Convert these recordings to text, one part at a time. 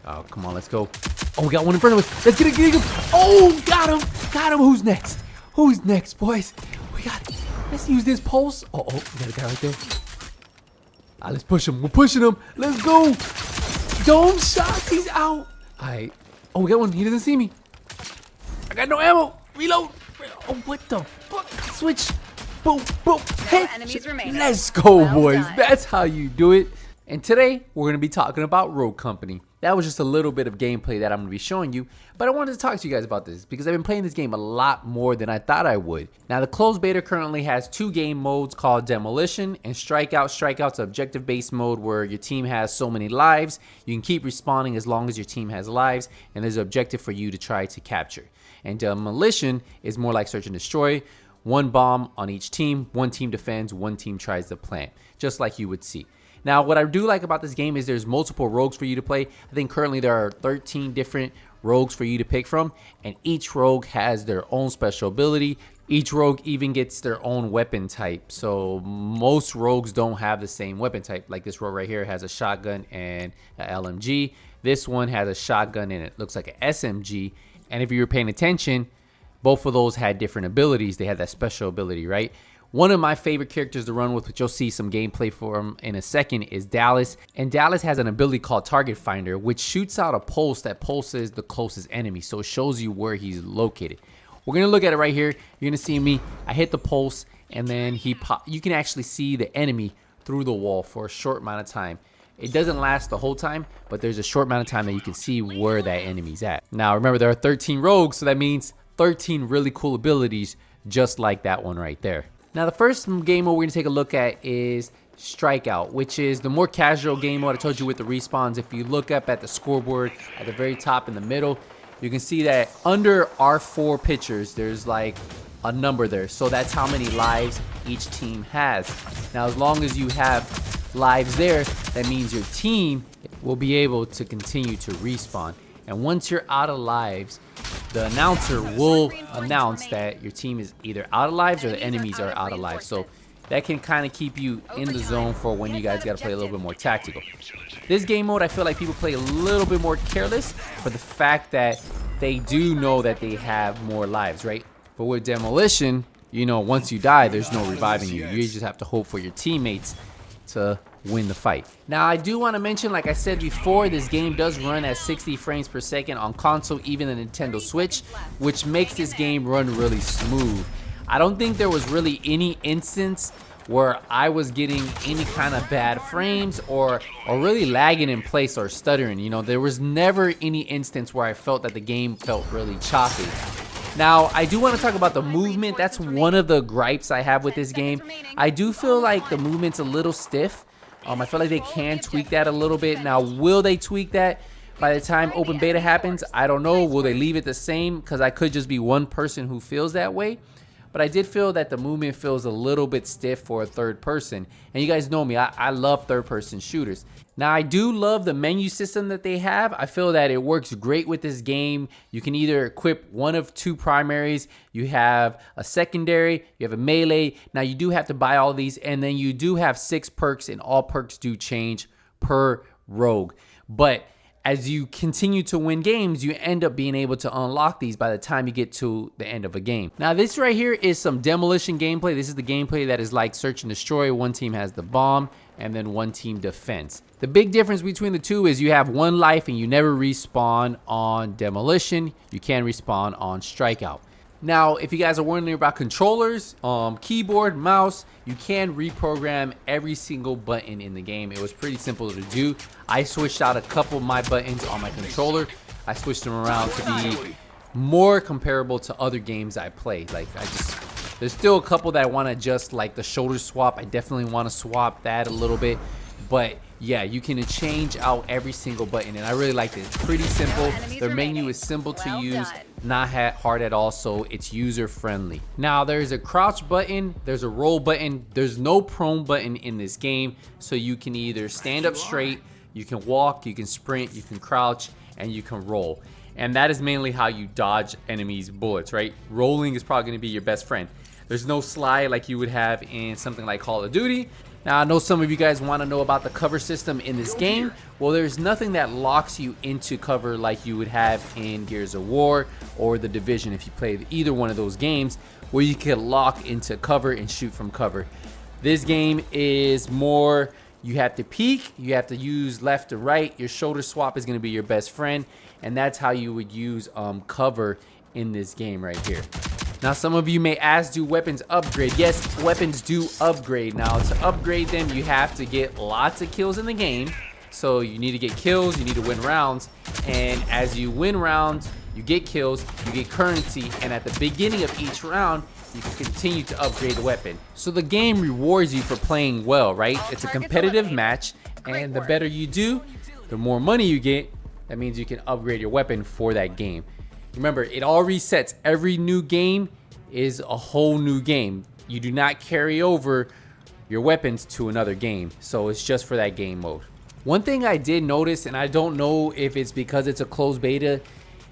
Oh, come on, let's go. Oh, we got one in front of us. Let's get him. Oh, got him. Got him. Who's next? Who's next, boys? Let's use this pulse. Oh, we got a guy right there. Let's push him. We're pushing him. Let's go. Dome shots. He's out. All right. Oh, we got one. He doesn't see me. I got no ammo. Reload. Oh, what the fuck? Switch. Boom, boom. Hey, let's go, boys. That's how you do it. And today, we're going to be talking about Rogue Company. That was just a little bit of gameplay that I'm going to be showing you. But I wanted to talk to you guys about this because I've been playing this game a lot more than I thought I would. Now, the closed beta currently has two game modes called Demolition and Strikeout. Strikeout's an objective-based mode where your team has so many lives. You can keep respawning as long as your team has lives. And there's an objective for you to try to capture. And Demolition is more like search and destroy. One bomb on each team. One team defends. One team tries to plant. Just like you would see. Now, what I do like about this game is there's multiple rogues for you to play. I think currently there are 13 different rogues for you to pick from, and each rogue has their own special ability. Each rogue even gets their own weapon type. So most rogues don't have the same weapon type. Like this rogue right here has a shotgun and an LMG. This one has a shotgun and it looks like an SMG. And if you were paying attention, both of those had different abilities. They had that special ability, right? One of my favorite characters to run with, which you'll see some gameplay for him in a second, is Dallas. And Dallas has an ability called Target Finder, which shoots out a pulse that pulses the closest enemy. So it shows you where he's located. We're going to look at it right here. You're going to see me. I hit the pulse, and then you can actually see the enemy through the wall for a short amount of time. It doesn't last the whole time, but there's a short amount of time that you can see where that enemy's at. Now, remember, there are 13 rogues, so that means 13 really cool abilities, just like that one right there. Now, the first game mode we're going to take a look at is Strikeout, which is the more casual game mode. I told you with the respawns. If you look up at the scoreboard at the very top in the middle, you can see that under our 4 pictures, there's like a number there. So that's how many lives each team has. Now, as long as you have lives there, that means your team will be able to continue to respawn. And once you're out of lives, the announcer will announce that your team is either out of lives or the enemies are out of lives. So that can kind of keep you in the zone for when you guys got to play a little bit more tactical. This game mode, I feel like people play a little bit more careless for the fact that they do know that they have more lives, right? But with Demolition, you know, once you die, there's no reviving you. You just have to hope for your teammates to win the fight. Now, I do want to mention, like I said before, this game does run at 60 frames per second on console, even the Nintendo Switch, which makes this game run really smooth. I don't think there was really any instance where I was getting any kind of bad frames or really lagging in place or stuttering. You know, there was never any instance where I felt that the game felt really choppy. Now, I do want to talk about the movement. That's one of the gripes I have with this game. I do feel like the movement's a little stiff. I feel like they can tweak that a little bit. Now, will they tweak that by the time open beta happens? I don't know. Will they leave it the same? Because I could just be one person who feels that way. But I did feel that the movement feels a little bit stiff for a third person. And you guys know me, I love third person shooters. Now, I do love the menu system that they have. I feel that it works great with this game. You can either equip one of 2 primaries. You have a secondary, you have a melee. Now, you do have to buy all these, and then you do have 6 perks, and all perks do change per rogue. But as you continue to win games, you end up being able to unlock these by the time you get to the end of a game. Now, this right here is some Demolition gameplay. This is the gameplay that is like search and destroy. One team has the bomb, and then one team defends. The big difference between the two is you have 1 life and you never respawn on Demolition. You can respawn on Strikeout. Now, if you guys are wondering about controllers, keyboard, mouse, you can reprogram every single button in the game. It was pretty simple to do. I switched out a couple of my buttons on my controller. I switched them around to be more comparable to other games I played. Like, there's still a couple that I want to adjust, like the shoulder swap. I definitely want to swap that a little bit. But yeah, you can change out every single button, and I really like it. It's pretty simple. Their menu is simple to use, not hard at all, so it's user friendly. Now, there's a crouch button, there's a roll button, there's no prone button in this game, so you can either stand up straight, you can walk, you can sprint, you can crouch, and you can roll. And that is mainly how you dodge enemies' bullets, right? Rolling is probably going to be your best friend. There's no slide like you would have in something like Call of Duty. Now, I know some of you guys want to know about the cover system in this game. Well, there's nothing that locks you into cover like you would have in Gears of War or The Division if you play either one of those games, where you can lock into cover and shoot from cover. This game is more, you have to peek, you have to use left to right, your shoulder swap is going to be your best friend, and that's how you would use cover in this game right here. Now, some of you may ask, do weapons upgrade? Yes, weapons do upgrade. Now, to upgrade them, you have to get lots of kills in the game. So you need to get kills, you need to win rounds, and as you win rounds, you get kills, you get currency, and at the beginning of each round, you can continue to upgrade the weapon. So the game rewards you for playing well, right? It's a competitive match, and the better you do, the more money you get. That means you can upgrade your weapon for that game. Remember, it all resets. Every new game is a whole new game. You do not carry over your weapons to another game, so it's just for that game mode. One thing I did notice, and I don't know if it's because it's a closed beta,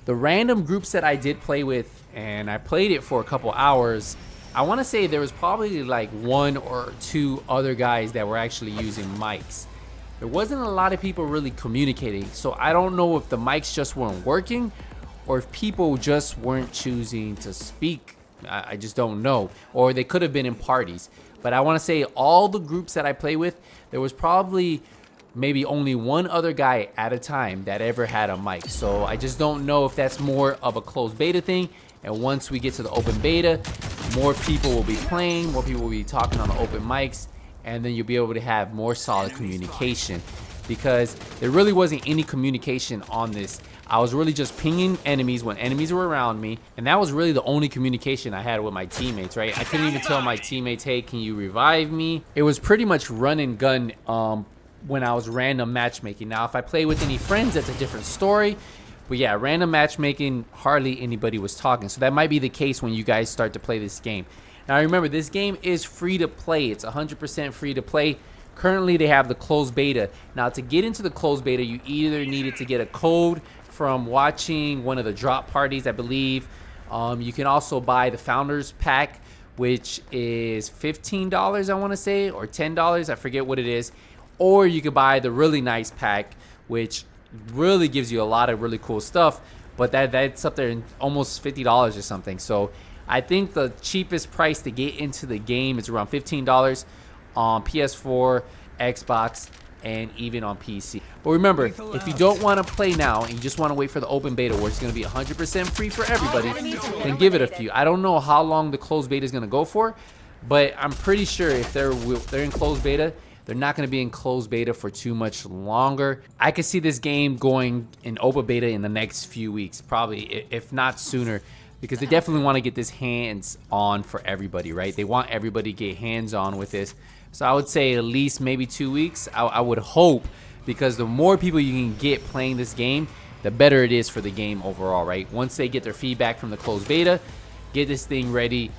the random groups that I did play with, and I played it for a couple hours, I want to say there was probably like 1 or 2 other guys that were actually using mics. There wasn't a lot of people really communicating, so I don't know if the mics just weren't working or if people just weren't choosing to speak. I just don't know. Or they could have been in parties. But I want to say all the groups that I play with, there was probably maybe only 1 other guy at a time that ever had a mic. So I just don't know if that's more of a closed beta thing. And once we get to the open beta, more people will be playing, more people will be talking on the open mics, and then you'll be able to have more solid communication, because there really wasn't any communication on this. I was really just pinging enemies when enemies were around me, and that was really the only communication I had with my teammates, right? I couldn't even tell my teammates, hey, can you revive me? It was pretty much run and gun when I was random matchmaking. Now, if I play with any friends, that's a different story. But yeah, random matchmaking, hardly anybody was talking. So that might be the case when you guys start to play this game. Now, remember, this game is free to play. It's 100% free to play. Currently, they have the closed beta. Now, to get into the closed beta, you either needed to get a code from watching one of the drop parties, I believe. You can also buy the Founders Pack, which is $15, I want to say, or $10. I forget what it is. Or you could buy the really nice pack, which really gives you a lot of really cool stuff, but that's up there in almost $50 or something. So I think the cheapest price to get into the game is around $15 on PS4, Xbox, and even on PC. But remember, if you don't want to play now and you just want to wait for the open beta where it's going to be 100% free for everybody, then give it a few. I don't know how long the closed beta is going to go for, but I'm pretty sure if they're in closed beta, they're not going to be in closed beta for too much longer. I could see this game going in open beta in the next few weeks, probably, if not sooner, because they definitely want to get this hands on for everybody, right? They want everybody to get hands on with this. So I would say at least maybe 2 weeks. I would hope, because the more people you can get playing this game, the better it is for the game overall, right? Once they get their feedback from the closed beta, get this thing ready,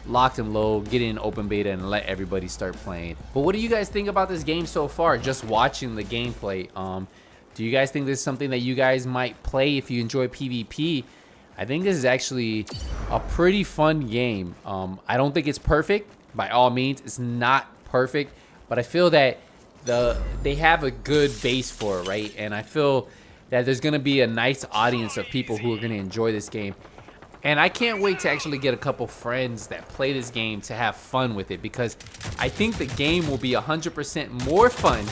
locked and load, get in open beta, and let everybody start playing. But what do you guys think about this game so far, just watching the gameplay? Do you guys think this is something that you guys might play if you enjoy PvP? I think this is actually a pretty fun game. I don't think it's perfect. By all means, it's not perfect, but I feel that they have a good base for it, right? And I feel that there's going to be a nice audience of people who are going to enjoy this game. And I can't wait to actually get a couple friends that play this game to have fun with it, because I think the game will be 100% more fun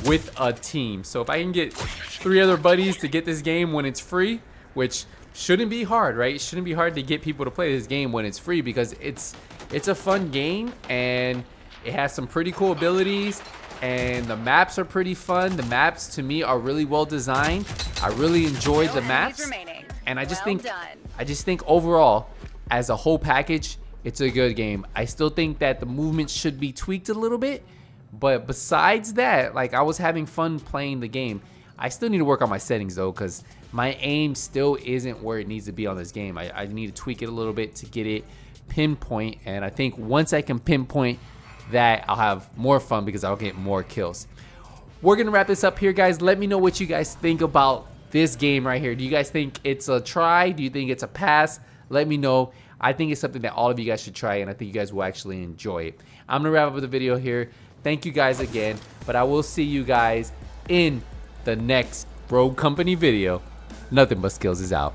with a team. So if I can get 3 other buddies to get this game when it's free, which shouldn't be hard, right? It shouldn't be hard to get people to play this game when it's free, because it's a fun game and it has some pretty cool abilities, and the maps are pretty fun. The maps to me are really well designed. I really enjoyed the maps, and I just think overall, as a whole package, it's a good game. I still think that the movement should be tweaked a little bit, but besides that, like, I was having fun playing the game. I still need to work on my settings though, because my aim still isn't where it needs to be on this game. I need to tweak it a little bit to get it pinpoint, and I think once I can pinpoint that, I'll have more fun because I'll get more kills. We're gonna wrap this up here, guys. Let me know what you guys think about this game right here. Do you guys think it's a try? Do you think it's a pass? Let me know. I think it's something that all of you guys should try, and I think you guys will actually enjoy it. I'm gonna wrap up the video here. Thank you guys again. But I will see you guys in the next Rogue Company video. Nothing But Skills is out.